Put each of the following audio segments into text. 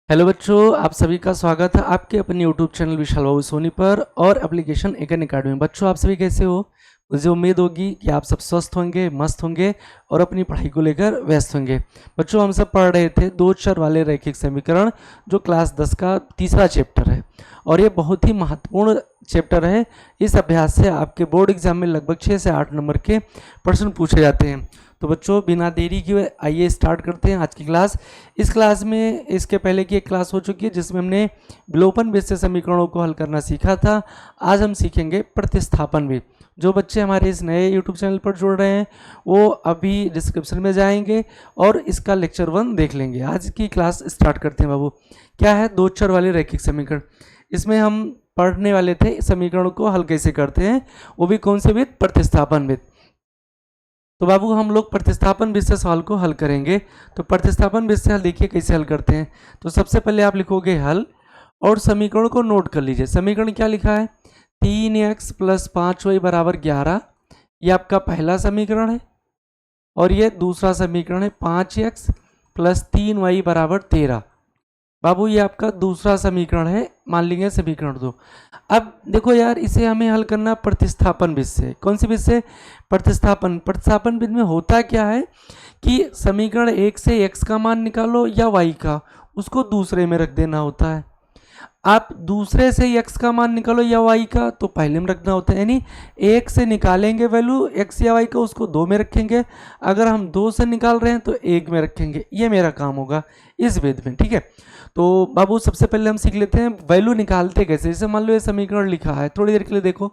Hello बच्चों, आप सभी का स्वागत है आपके अपने यूट्यूब चैनल विशाल बाबू सोनी पर और एप्लीकेशन एक अकेडमी में। बच्चों, आप सभी कैसे हो? मुझे उम्मीद होगी कि आप सब स्वस्थ होंगे, मस्त होंगे और अपनी पढ़ाई को लेकर व्यस्त होंगे। बच्चों, हम सब पढ़ रहे थे दो चर वाले रैखिक समीकरण, जो क्लास 10 का तीसरा चैप्टर है और ये बहुत ही महत्वपूर्ण चैप्टर है। इस अभ्यास से आपके बोर्ड एग्जाम में लगभग 6 से 8 नंबर के प्रश्न पूछे जाते हैं। तो बच्चों, बिना देरी के आइए स्टार्ट करते हैं आज की क्लास। इस क्लास में इसके पहले की एक क्लास हो चुकी है जिसमें हमने विलोपन भेद से समीकरणों को हल करना सीखा था। आज हम सीखेंगे प्रतिस्थापन भेद। जो बच्चे हमारे इस नए यूट्यूब चैनल पर जुड़ रहे हैं वो अभी डिस्क्रिप्शन में जाएंगे और इसका लेक्चर 1 देख लेंगे। आज की क्लास स्टार्ट करते हैं। बाबू, क्या है? दो चर वाले रैखिक समीकरण। इसमें हम पढ़ने वाले थे समीकरणों को हल कैसे करते हैं, वो भी कौन से भेद? प्रतिस्थापन भेद। तो बाबू, हम लोग प्रतिस्थापन भेद से सवाल को हल करेंगे। तो प्रतिस्थापन भेद से हल देखिए कैसे हल करते हैं। तो सबसे पहले आप लिखोगे हल और समीकरण को नोट कर लीजिए। समीकरण क्या लिखा है? 3x + 5y = 11। ये आपका पहला समीकरण है और ये दूसरा समीकरण है 5x + 3y = 13। बाबू, ये आपका दूसरा समीकरण है, मान लीजिए समीकरण 2। अब देखो यार, इसे हमें हल करना प्रतिस्थापन विधि से। कौन सी विधि से? प्रतिस्थापन विधि में होता क्या है कि समीकरण 1 से x का मान निकालो या y का, उसको दूसरे में रख देना होता है। आप दूसरे से x का मान निकालो या y का, तो पहले में रखना होता है। यानी 1 से निकालेंगे वैल्यू x या y का, उसको 2 में रखेंगे। अगर हम 2 से निकाल रहे हैं तो 1 में रखेंगे। ये मेरा काम होगा इस भेद में, ठीक है। तो बाबू, सबसे पहले हम सीख लेते हैं वैल्यू निकालते कैसे। जैसे मान लो ये समीकरण लिखा है, थोड़ी देर के लिए देखो।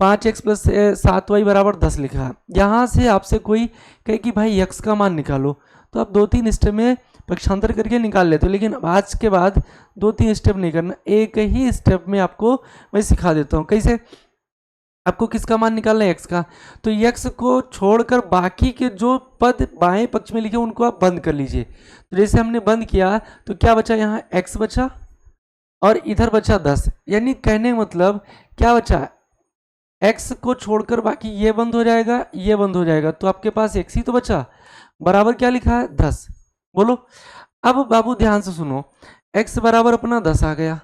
5x + 7y = 10 लिखा है। यहाँ से आपसे कोई कहे कि भाई x का मान निकालो, तो आप 2-3 स्टेप में पक्षांतर करके निकाल लेते हो। लेकिन आज के बाद 2-3 स्टेप नहीं करना, एक ही स्टेप में आपको मैं सिखा देता हूँ कैसे। आपको किसका मान निकालना है? x का। तो x को छोड़कर बाकी के जो पद बाएं पक्ष में लिखे उनको आप बंद कर लीजिए। तो जैसे हमने बंद किया तो क्या बचा? यहाँ x बचा और इधर बचा 10। यानी कहने मतलब क्या बचा? x को छोड़कर बाकी ये बंद हो जाएगा, ये बंद हो जाएगा, तो आपके पास x ही तो बचा। बराबर क्या लिखा है? 10। बोलो। अब बाबू ध्यान से सुनो, x बराबर अपना 10 आ गया।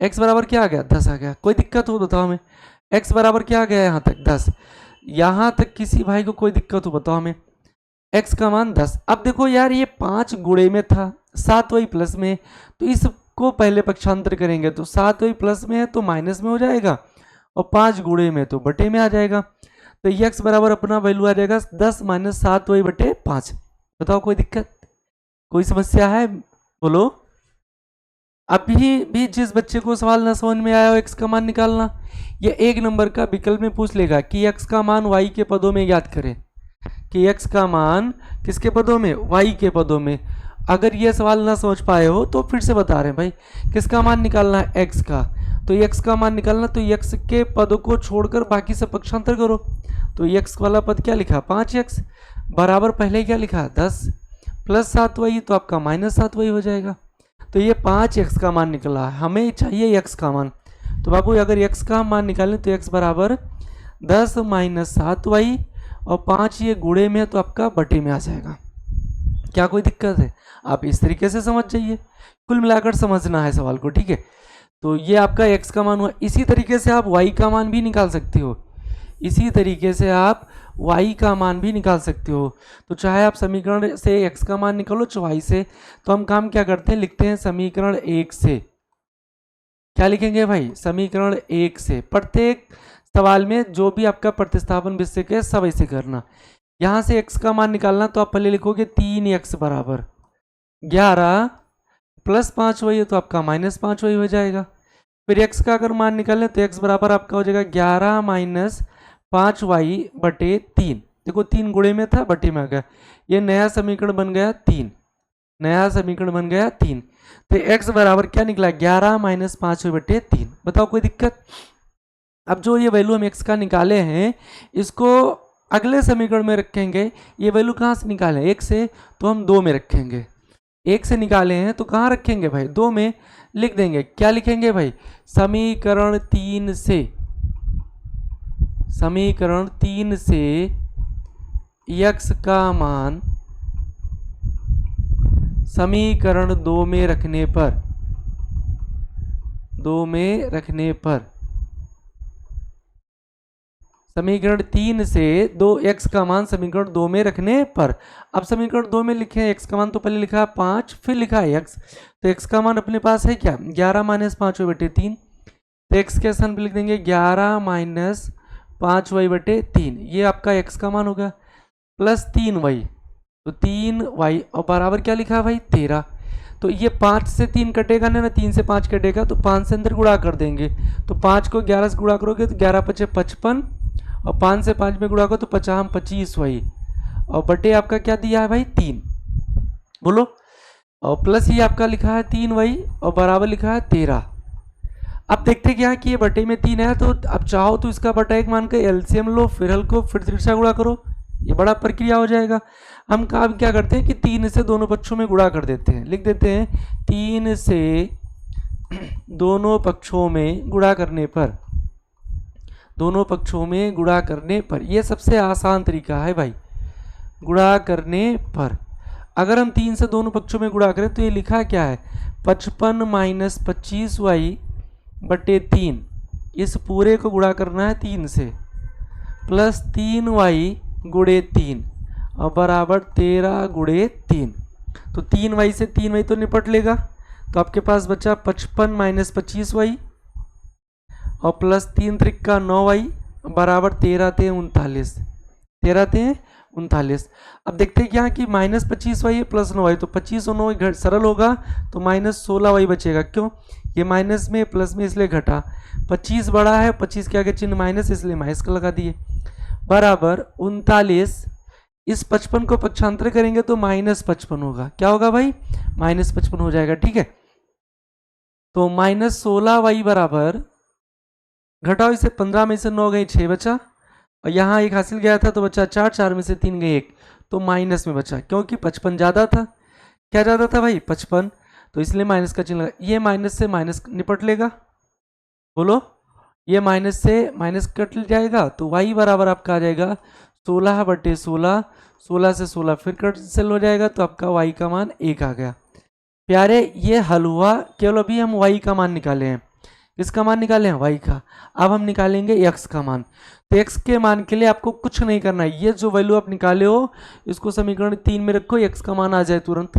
x बराबर क्या आ गया? 10 आ गया। कोई दिक्कत हो बताओ हमें। x बराबर क्या आ गया? यहाँ तक 10। यहाँ तक किसी भाई को कोई दिक्कत हो बताओ हमें। x का मान 10। अब देखो यार, ये 5 गुणे में था, 7 वही प्लस में, तो इसको पहले पक्षांतर करेंगे तो 7 वही प्लस में है तो माइनस में हो जाएगा और 5 गुणे में तो बटे में आ जाएगा। तो x बराबर अपना वैल्यू आ जाएगा 10 - 7 वही बटे 5। बताओ कोई दिक्कत, कोई समस्या है? बोलो। अभी भी जिस बच्चे को सवाल ना समझ में आया हो x का मान निकालना, ये 1 नंबर का विकल्प में पूछ लेगा कि x का मान y के पदों में ज्ञात करें। कि x का मान किसके पदों में? y के पदों में। अगर ये सवाल ना समझ पाए हो तो फिर से बता रहे हैं भाई, किसका मान निकालना है? x का। तो x का मान निकालना, तो x के पदों को छोड़कर बाकी सब पक्षांतर करो। तो x वाला पद क्या लिखा? 5x बराबर पहले क्या लिखा? 10 + 7 वही, तो आपका -7 वही हो जाएगा। तो ये 5x का मान निकला, हमें चाहिए x का मान। तो बाबू, अगर x का मान निकालें तो x बराबर 10 - 7 वही और 5 ये गुणे में है तो आपका बटे में आ जाएगा। क्या कोई दिक्कत है? आप इस तरीके से समझ जाइए, कुल मिलाकर समझना है सवाल को, ठीक है। तो ये आपका x का मान हुआ। इसी तरीके से आप y का मान भी निकाल सकते हो। इसी तरीके से आप y का मान भी निकाल सकते हो। तो चाहे आप समीकरण से x का मान निकालो चाहे y से, तो हम काम क्या करते हैं? लिखते हैं समीकरण 1 से। क्या लिखेंगे भाई? समीकरण 1 से। प्रत्येक सवाल में जो भी आपका प्रतिस्थापन विषय के सब ऐसे करना। यहां से x का मान निकालना, तो आप पहले लिखोगे 3x = 11 + 5 वही है तो आपका -5 वही हो जाएगा। फिर x का अगर मान निकालें तो x बराबर आपका हो जाएगा 11 - 5y बटे 3। देखो 3 गुणे में था, बटे में आ गया। ये नया समीकरण बन गया 3। नया समीकरण बन गया 3। तो x बराबर क्या निकला? 11 - 5y बटे 3। बताओ कोई दिक्कत? अब जो ये वैल्यू हम x का निकाले हैं, इसको अगले समीकरण में रखेंगे। ये वैल्यू कहाँ से निकाले? 1 से, तो हम 2 में रखेंगे। 1 से निकाले हैं तो कहाँ रखेंगे भाई? 2 में लिख देंगे। क्या लिखेंगे भाई? समीकरण 3 से, समीकरण 3 से x का मान समीकरण 2 में रखने पर समीकरण 3 से 2x का मान समीकरण 2 में रखने पर। अब समीकरण 2 में लिखे हैं x का मान, तो पहले लिखा है 5, फिर लिखा है x, तो x का मान अपने पास है क्या 11 माइनस 5y/3, तो x के स्थान पर लिख देंगे 11 माइनस 5y/3, ये आपका x का मान होगा, प्लस 3y, तो 3y और बराबर क्या लिखा है भाई 13। तो ये 5 से 3 कटेगा ना, 3 से 5 कटेगा, तो 5 से अंदर गुणा कर देंगे, तो 5 को 11 से गुणा करोगे तो 11 × 5 = 55, और 5 से 5 में गुणा करो तो 50 25y, और बटे आपका क्या दिया है भाई 3, बोलो, और प्लस ये आपका लिखा है 3y और बराबर लिखा है 13। अब देखते क्या कि ये बटे में 3 है, तो अब चाहो तो इसका बटा 1 मान के एलसीएम लो, फिर हल को फिर तिरछा गुणा करो, ये बड़ा प्रक्रिया हो जाएगा। हम काम क्या करते हैं कि 3 से दोनों पक्षों में गुणा कर देते हैं, लिख देते हैं 3 से दोनों पक्षों में गुणा करने पर, ये सबसे आसान तरीका है भाई, गुणा करने पर। अगर हम 3 से दोनों पक्षों में गुणा करें तो ये लिखा क्या है 55 माइनस 25y/3, इस पूरे को गुणा करना है 3 से, प्लस 3y × 3 और बराबर 13 × 3, तो 3y से 3y तो निपट लेगा, तो आपके पास बचा 55 माइनस 25y और प्लस 3 × 3 = 9y बराबर 13 × 3 = 39। अब देखते हैं क्या कि माइनस 25y है प्लस 9y, तो 25 और 9 सरल होगा, तो माइनस 16y बचेगा, क्यों ये माइनस में प्लस में इसलिए घटा, 25 बड़ा है, 25 के आगे चिन्ह माइनस, इसलिए माइनस का लगा दिए, बराबर 39। इस 55 को पक्षांतर करेंगे तो माइनस 55 होगा, क्या होगा भाई माइनस 55 हो जाएगा, ठीक है। तो माइनस 16y बराबर, घटाओ इसे, 15 में से 9 गए 6 बचा, और यहाँ एक हासिल गया था तो बचा 4, 4 में से 3 गए 1, तो माइनस में बचा, क्योंकि 55 ज़्यादा था, क्या ज़्यादा था भाई 55, तो इसलिए माइनस का चिन्ह लगा, ये माइनस से माइनस निपट लेगा, बोलो, ये माइनस से माइनस कट जाएगा, तो y बराबर आपका आ जाएगा 16/16, 16 से 16 फिर कैंसिल हो जाएगा, तो आपका y का मान 1 आ गया। प्यारे ये हल हुआ, केवल अभी हम y का मान निकाले हैं, किसका मान निकाले हैं y का। अब हम निकालेंगे x का मान, तो x के मान के लिए आपको कुछ नहीं करना है, ये जो वैल्यू आप निकाले हो इसको समीकरण 3 में रखो, x का मान आ जाए तुरंत,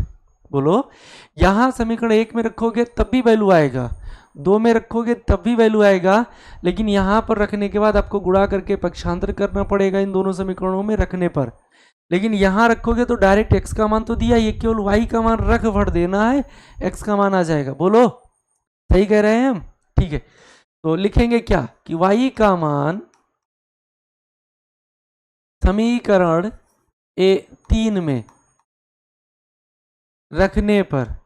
बोलो। यहाँ समीकरण 1 में रखोगे तब भी वैल्यू आएगा, 2 में रखोगे तब भी वैल्यू आएगा, लेकिन यहाँ पर रखने के बाद आपको गुणा करके पक्षांतर करना पड़ेगा इन दोनों समीकरणों में रखने पर। लेकिन यहाँ रखोगे तो डायरेक्ट x का मान तो दिया, ये केवल y का मान रख भर देना है, x का मान आ जाएगा, बोलो सही कह रहे हैं हम, ठीक है। तो लिखेंगे क्या कि y का मान समीकरण 3 में रखने पर,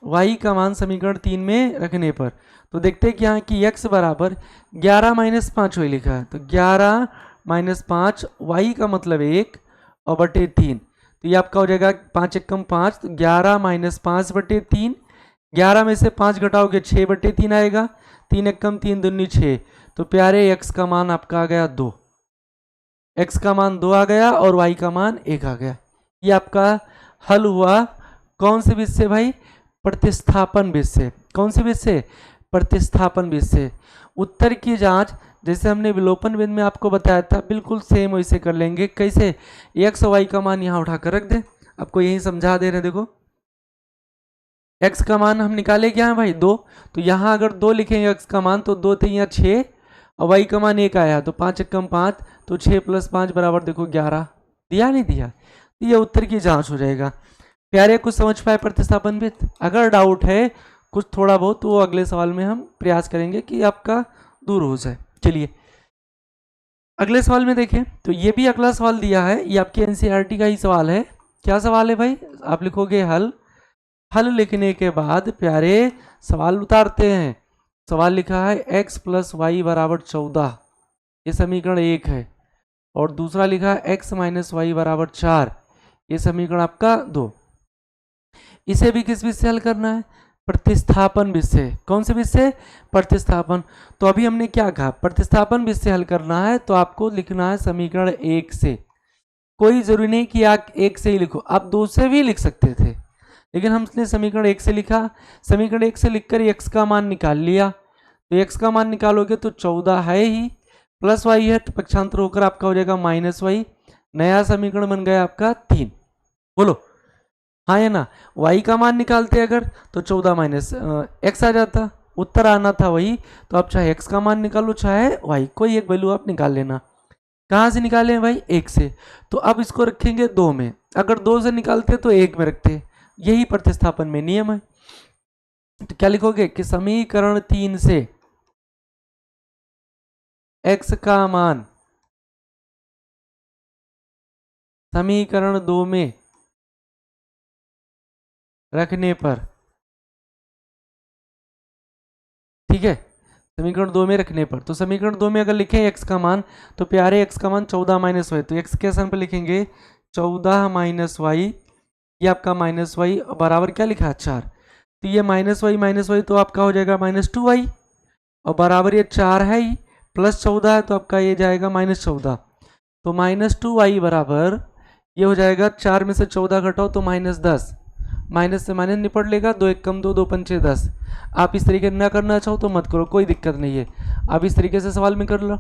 y का मान समीकरण 3 में रखने पर, तो देखते हैं कि यहाँ की x बराबर 11 माइनस 5y लिखा है, तो 11 माइनस 5 y का मतलब 1 और बटे 3, तो ये आपका हो जाएगा 5 × 5, तो 11 माइनस 5/3, 11 में से 5 घटाओगे 6/3 आएगा, 3 × 3 = 6, तो प्यारे x का मान आपका आ गया 2, x का मान 2 आ गया और y का मान 1 आ गया। ये आपका हल हुआ, कौन से विधि से भाई प्रतिस्थापन विधि से, कौन से विधि से प्रतिस्थापन विधि से। उत्तर की जांच जैसे हमने विलोपन विधि में आपको बताया था बिल्कुल सेम वैसे कर लेंगे, कैसे x और y का मान यहाँ उठाकर रख दें, आपको यही समझा दे रहे हैं, देखो x का मान हम निकाले क्या है भाई 2, तो यहाँ अगर 2 लिखेंगे x का मान तो 2 × 3 = 6 और y का मान 1 आया, तो 5 × 5 तो 6 + 5 बराबर देखो 11, दिया नहीं दिया, ये उत्तर की जांच हो जाएगा। प्यारे कुछ समझ पाए प्रतिस्थापन विधि, अगर डाउट है कुछ थोड़ा बहुत तो वो अगले सवाल में हम प्रयास करेंगे कि आपका दूर हो जाए। चलिए अगले सवाल में देखें, तो ये भी अगला सवाल दिया है, ये आपके एनसीईआरटी का ही सवाल है। क्या सवाल है भाई, आप लिखोगे हल, हल लिखने के बाद प्यारे सवाल उतारते हैं। सवाल लिखा है x + y = 14, ये समीकरण 1 है, और दूसरा लिखा है x - y = 4, ये समीकरण आपका 2। इसे भी किस विधि से हल करना है, प्रतिस्थापन विधि से। कौन से विधि से, प्रतिस्थापन। तो अभी हमने क्या कहा, प्रतिस्थापन विधि से हल करना है तो आपको लिखना है समीकरण 1 से, कोई जरूरी नहीं कि आप एक से ही लिखो, आप दो से भी लिख सकते थे, लेकिन हमने समीकरण एक से लिखा। समीकरण एक से लिखकर एक्स का मान निकाल लिया, तो एक्स का मान निकालोगे तो 14 है ही, प्लस वाई है, तो पक्षांतर होकर आपका हो जाएगा माइनस वाई। नया समीकरण बन गया आपका 3। बोलो हाँ या ना। वाई का मान निकालते अगर तो 14 माइनस एक्स आ जाता, उत्तर आना था वही। तो आप चाहे एक्स का मान निकालो चाहे वाई, कोई एक वैल्यू आप निकाल लेना। कहाँ से निकाले भाई? एक से। तो अब इसको रखेंगे 2 में, अगर 2 से निकालते तो 1 में रखते, यही प्रतिस्थापन में नियम है। तो क्या लिखोगे कि समीकरण 3 से x का मान समीकरण 2 में रखने पर, ठीक है, समीकरण 2 में रखने पर, तो समीकरण 2 में अगर लिखें x का मान, तो प्यारे x का मान 14 माइनस वाई, तो x के स्थान पर लिखेंगे 14 माइनस वाई, ये आपका माइनस वाई बराबर क्या लिखा 4, तो ये माइनस वाई तो आपका हो जाएगा -2y, और बराबर ये 4 है ही, प्लस 14 है तो आपका ये जाएगा -14, तो -2y बराबर ये हो जाएगा 4 में से 14 घटाओ तो -10, माइनस से माइनस निपट लेगा, 2 एक कम 2, 2 पंचे 10। आप इस तरीके ना करना चाहो तो मत करो, कोई दिक्कत नहीं है, आप इस तरीके से सवाल में कर लो।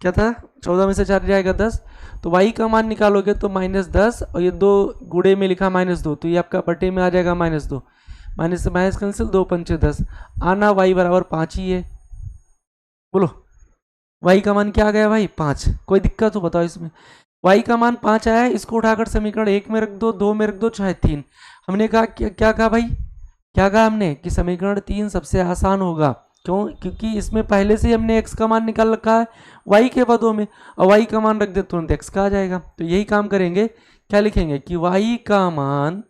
क्या था? 14 में से 4 जाएगा 10, तो y का मान निकालोगे तो -10, और ये 2 गुड़े में लिखा -2, तो ये आपका बटे में आ जाएगा -2, माइनस से माइनस कैंसिल, 2 पंचे 10, आना y बराबर 5 ही है। बोलो y का मान क्या आ गया भाई? 5। कोई दिक्कत हो बताओ इसमें? y का मान 5 आया है, इसको उठाकर समीकरण 1 में रख दो, 2 में रख दो, चाहे 3। हमने कहा क्या कहा भाई? क्या कहा हमने कि समीकरण 3 सबसे आसान होगा। क्यों? क्योंकि इसमें पहले से ही हमने x का मान निकाल रखा है y के पदों में, और y का मान रख दे तुरंत x का आ जाएगा। तो यही काम करेंगे, क्या लिखेंगे कि y का मान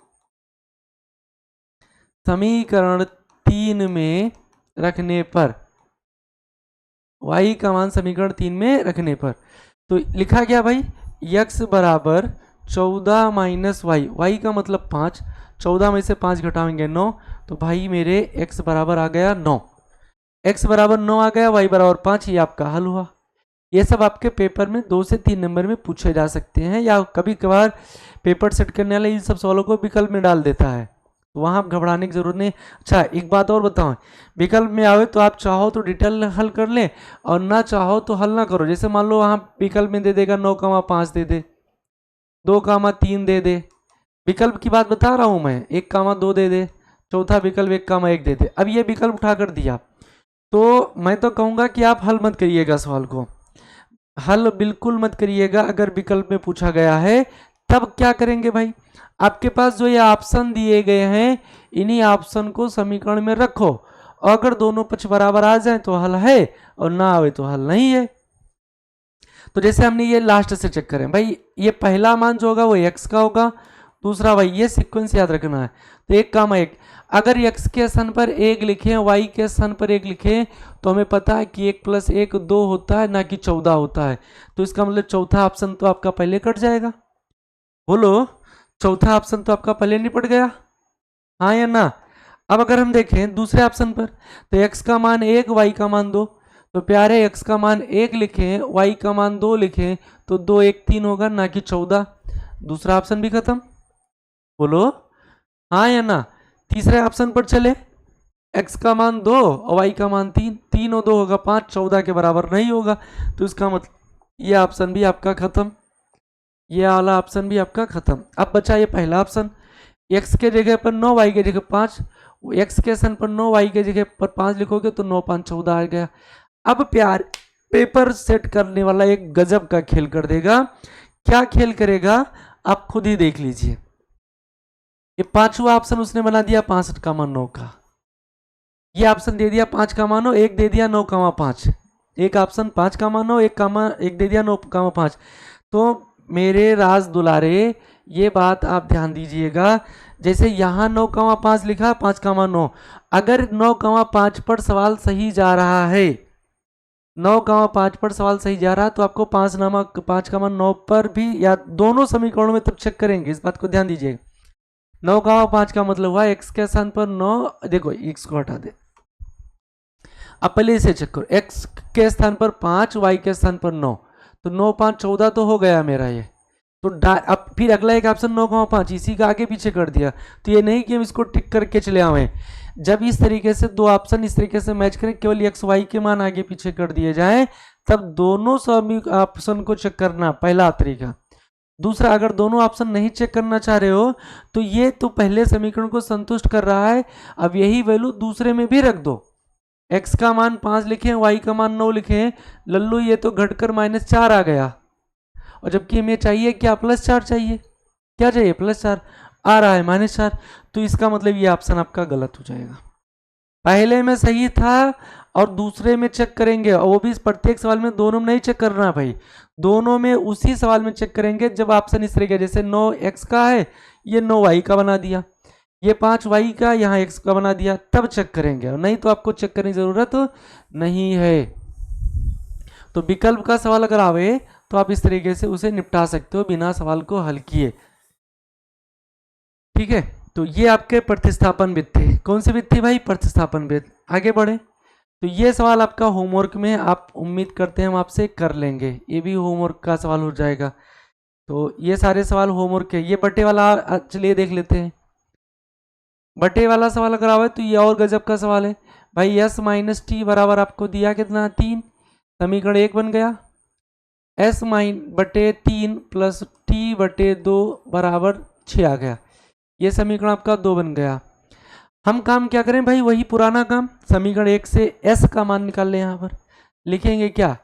समीकरण 3 में रखने पर, y का मान समीकरण 3 में रखने पर, तो लिखा क्या भाई? x बराबर 14 माइनस वाई, वाई का मतलब 5, 14 में से 5 घटाएंगे 9, तो भाई मेरे x बराबर आ गया 9, x बराबर 9 आ गया, y बराबर 5, ये आपका हल हुआ। ये सब आपके पेपर में 2 से 3 नंबर में पूछे जा सकते हैं, या कभी कभार पेपर सेट करने वाले इन सब सवालों को विकल्प में डाल देता है, तो वहाँ आप घबराने की जरूरत नहीं। अच्छा एक बात और बताओ, विकल्प में आवे तो आप चाहो तो डिटेल हल कर लें, और ना चाहो तो हल ना करो। जैसे मान लो वहाँ विकल्प में दे देगा 9,5 दे दे, 2,3 दे दे, विकल्प की बात बता रहा हूँ मैं, 1,2 दे दे, चौथा विकल्प 1,1 दे दे। अब ये विकल्प उठा कर दिया, तो मैं तो कहूँगा कि आप हल मत करिएगा सवाल को, हल बिल्कुल मत करिएगा। अगर विकल्प में पूछा गया है तब क्या करेंगे भाई? आपके पास जो ये ऑप्शन दिए गए हैं, इन्हीं ऑप्शन को समीकरण में रखो, अगर दोनों पक्ष बराबर आ जाए तो हल है, और ना आवे तो हल नहीं है। तो जैसे हमने ये लास्ट से चेक करें भाई, ये पहला मान जो होगा वो x का होगा, दूसरा y, ये सीक्वेंस याद रखना है। तो 1,1, अगर x के स्थान पर 1 लिखें, y के स्थान पर 1 लिखें, तो हमें पता है कि 1 + 1 2 होता है, ना कि 14 होता है। तो इसका मतलब चौथा ऑप्शन तो आपका पहले कट जाएगा। बोलो चौथा ऑप्शन तो आपका पहले निपट गया, हाँ या ना? अब अगर हम देखें दूसरे ऑप्शन पर, तो x का मान 1, y का मान 2, तो प्यारे x का मान 1 लिखें, y का मान 2 लिखें, तो 2 1 3 होगा, ना कि 14। दूसरा ऑप्शन भी खत्म। बोलो हाँ या ना? तीसरे ऑप्शन पर चले, x का मान 2 और y का मान 3, 3 और 2 होगा 5, 14 के बराबर नहीं होगा, तो इसका मतलब ये ऑप्शन भी आपका खत्म, ये वाला ऑप्शन भी आपका खत्म। अब बचा ये पहला ऑप्शन, x के जगह पर 9, y के जगह 5, x के स्थान पर 9, y के जगह पर 5 लिखोगे तो 9 5 14 आ गया। अब प्यार पेपर सेट करने वाला एक गजब का खेल कर देगा। क्या खेल करेगा आप खुद ही देख लीजिए। ये पांचवा ऑप्शन उसने बना दिया 65,9 का, ये ऑप्शन दे दिया 5 का मानो, एक दे दिया 9,5, एक ऑप्शन 5 का मानो, एक दे दिया 9,5। तो मेरे राज दुलारे ये बात आप ध्यान दीजिएगा, जैसे यहाँ 9,5 लिखा 5,9, अगर 9,5 पर सवाल सही जा रहा है, 9,5 पर सवाल सही जा रहा है, तो आपको 5,9 पर भी, या दोनों समीकरणों में तब चेक करेंगे, इस बात को ध्यान दीजिएगा। 9,5 का मतलब हुआ x के स्थान पर 9, देखो x को हटा दे, अब पहले इसे चेक करो, x के स्थान पर 5, y के स्थान पर 9, तो 9 5 14 तो हो गया मेरा ये, तो अब फिर अगला एक ऑप्शन 9,5 इसी का आगे पीछे कर दिया। तो ये नहीं कि हम इसको टिक करके चले आए। जब इस तरीके से दो ऑप्शन इस तरीके से मैच करें, केवल एक्स वाई के मान आगे पीछे कर दिए जाएं, तब दोनों ऑप्शन को चेक करना, पहला तरीका। दूसरा, अगर दोनों ऑप्शन नहीं चेक करना चाह रहे हो तो ये तो पहले समीकरण को संतुष्ट कर रहा है, अब यही वैल्यू दूसरे में भी रख दो। x का मान 5 लिखे, y का मान 9 लिखे, लल्लू ये तो घटकर -4 आ गया, और जबकि हमें चाहिए क्या, +4 चाहिए। क्या चाहिए, +4, आ रहा है -4। तो इसका मतलब ये ऑप्शन आपका गलत हो जाएगा। पहले में सही था और दूसरे में चेक करेंगे, और वो भी प्रत्येक सवाल में, दोनों में नहीं चेक करना भाई, दोनों में उसी सवाल में चेक करेंगे जब ऑप्शन इस तरीके, जैसे 9x का है, ये 9y का बना दिया, ये 5y का, यहाँ x का बना दिया, तब चेक करेंगे, और नहीं तो आपको चेक करने की जरूरत नहीं है। तो विकल्प का सवाल अगर आवे तो आप इस तरीके से उसे निपटा सकते हो बिना सवाल को हल किए। ठीक है, तो ये आपके प्रतिस्थापन विध थे। कौन से विध थे भाई, प्रतिस्थापन विध। आगे बढ़े, तो ये सवाल आपका होमवर्क में, आप उम्मीद करते हैं हम आपसे कर लेंगे, ये भी होमवर्क का सवाल हो जाएगा। तो ये सारे सवाल होमवर्क है। ये बटे वाला चलिए देख लेते हैं। बटे वाला सवाल अगर आवे तो ये और गजब का सवाल है भाई। s माइनस टी बराबर आपको दिया कितना, 3, समीकरण 1 बन गया। s बटे 3 प्लस टी बटे 2 बराबर 6 आ गया, ये समीकरण आपका 2 बन गया। हम काम क्या करें भाई, वही पुराना काम, समीकरण 1 से s का मान निकाल लें। यहाँ पर लिखेंगे क्या,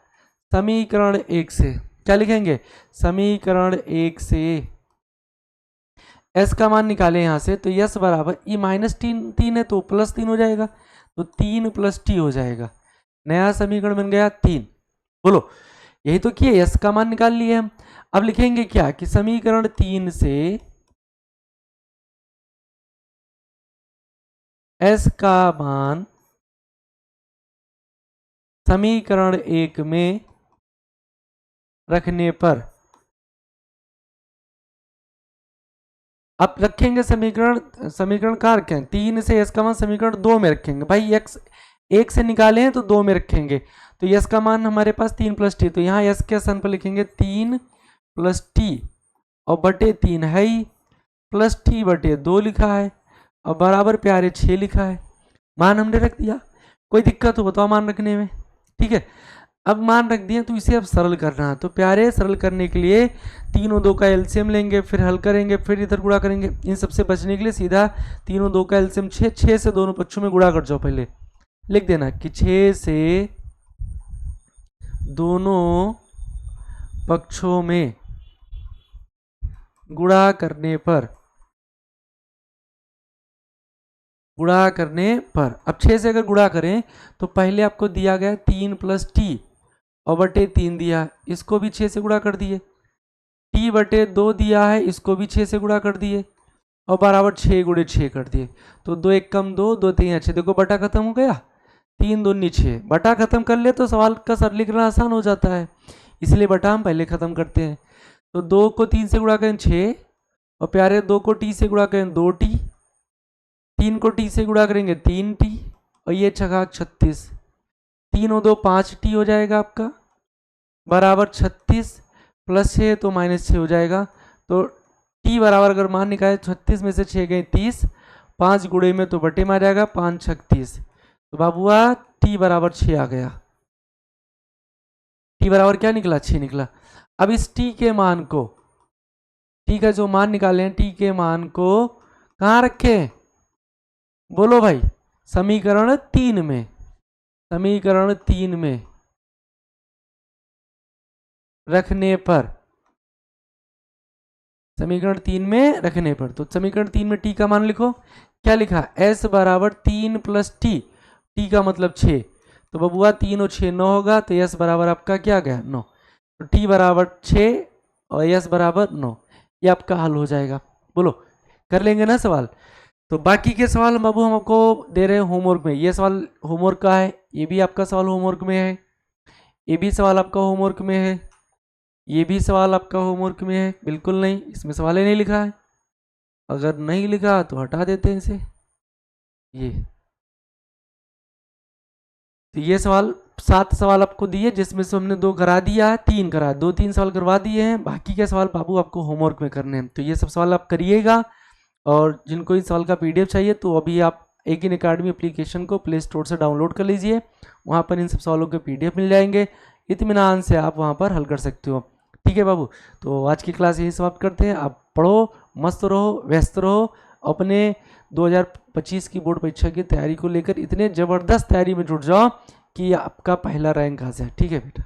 समीकरण 1 से क्या लिखेंगे, समीकरण 1 से s का मान निकाले यहाँ से, तो s बराबर, ये -3 है तो +3 हो जाएगा, तो 3 + t हो जाएगा। नया समीकरण बन गया 3। बोलो, यही तो किए, s का मान निकाल लिए हम। अब लिखेंगे क्या कि समीकरण 3 से s का मान समीकरण 1 में रखने पर, अब रखेंगे समीकरण कहाँ रखें, 3 से s का मान समीकरण 2 में रखेंगे भाई। x 1 से निकाले हैं तो 2 में रखेंगे, तो s का मान हमारे पास 3 + t, तो यहाँ s के स्थान पर लिखेंगे 3 + t, और बटे 3 है ही, प्लस t बटे 2 लिखा है, और बराबर प्यारे 6 लिखा है। मान हमने रख दिया, कोई दिक्कत हो बताओ मान रखने में। ठीक है, अब मान रख दिए तो इसे अब सरल करना है। तो प्यारे सरल करने के लिए 3 और 2 का एलसीएम लेंगे, फिर हल करेंगे, फिर इधर गुणा करेंगे। इन सबसे बचने के लिए सीधा 3 और 2 का एलसीएम 6, 6 से दोनों पक्षों में गुणा कर जाओ। पहले लिख देना कि 6 से दोनों पक्षों में गुणा करने पर, अब 6 से अगर गुणा करें तो पहले आपको दिया गया 3 + t और बटे 3 दिया, इसको भी 6 से गुणा कर दिए। t बटे 2 दिया है, इसको भी 6 से गुणा कर दिए, और बराबर 6 × 6 कर दिए। तो 2 1 कम 2, 2 3 6, देखो बटा खत्म हो गया, 3 दूनी 6, बटा खत्म कर ले तो सवाल का सरल लिखना आसान हो जाता है, इसलिए बटा हम पहले खत्म करते हैं। तो 2 को 3 से गुणा करें 6, और प्यारे 2 को t से गुणा करें 2t, 3 को t से गुणा करेंगे 3t, और ये छका 36, 3 और 2 5t हो जाएगा आपका, बराबर 36 + 6 तो -6 हो जाएगा। तो t बराबर अगर मान निकाले 36 में से 6 गए 30, 5 गुणे में तो बटे में आ जाएगा, 5 × 36, तो बाबुआ t बराबर 6 आ गया। t बराबर क्या निकला, 6 निकला। अब इस t के मान को, t का जो मान निकाले हैं, t के मान को कहाँ रखें, बोलो भाई, समीकरण 3 में, समीकरण 3 में रखने पर, समीकरण 3 में रखने पर, तो समीकरण 3 में t का मान लिखो। क्या लिखा, s बराबर 3 + t, t का मतलब 6, तो बबुआ 3 और 6 9 होगा, तो s बराबर आपका क्या गया 9, तो t बराबर 6 और s बराबर 9, ये आपका हल हो जाएगा। बोलो, कर लेंगे ना सवाल। तो बाकी के सवाल हम हमको दे रहे हैं होमवर्क में, ये सवाल होमवर्क का है, ये भी आपका सवाल होमवर्क में है, ये भी सवाल आपका होमवर्क में है, ये भी सवाल आपका होमवर्क में है। बिल्कुल नहीं, इसमें सवाल ही नहीं लिखा है, अगर नहीं लिखा तो हटा देते हैं इसे। ये तो ये सवाल 7 सवाल आपको दिए, जिसमें से हमने 2 करा दिया है, 3 करा, 2-3 सवाल करवा दिए हैं, बाकी के सवाल बाबू आपको होमवर्क में करने हैं। तो ये सब सवाल आप करिएगा। और जिनको इस सवाल का पीडीएफ चाहिए तो अभी आप एक इन अकेडमी एप्लीकेशन को प्ले स्टोर से डाउनलोड कर लीजिए, वहाँ पर इन सब सवालों के पीडीएफ मिल जाएंगे, इत्मीनान से आप वहाँ पर हल कर सकते हो। ठीक है बाबू, तो आज की क्लास यही समाप्त करते हैं। आप पढ़ो, मस्त रहो, व्यस्त रहो, अपने 2025 की बोर्ड परीक्षा की तैयारी को लेकर इतने ज़बरदस्त तैयारी में जुट जाओ कि आपका पहला रैंक आ जाए। ठीक है बेटा।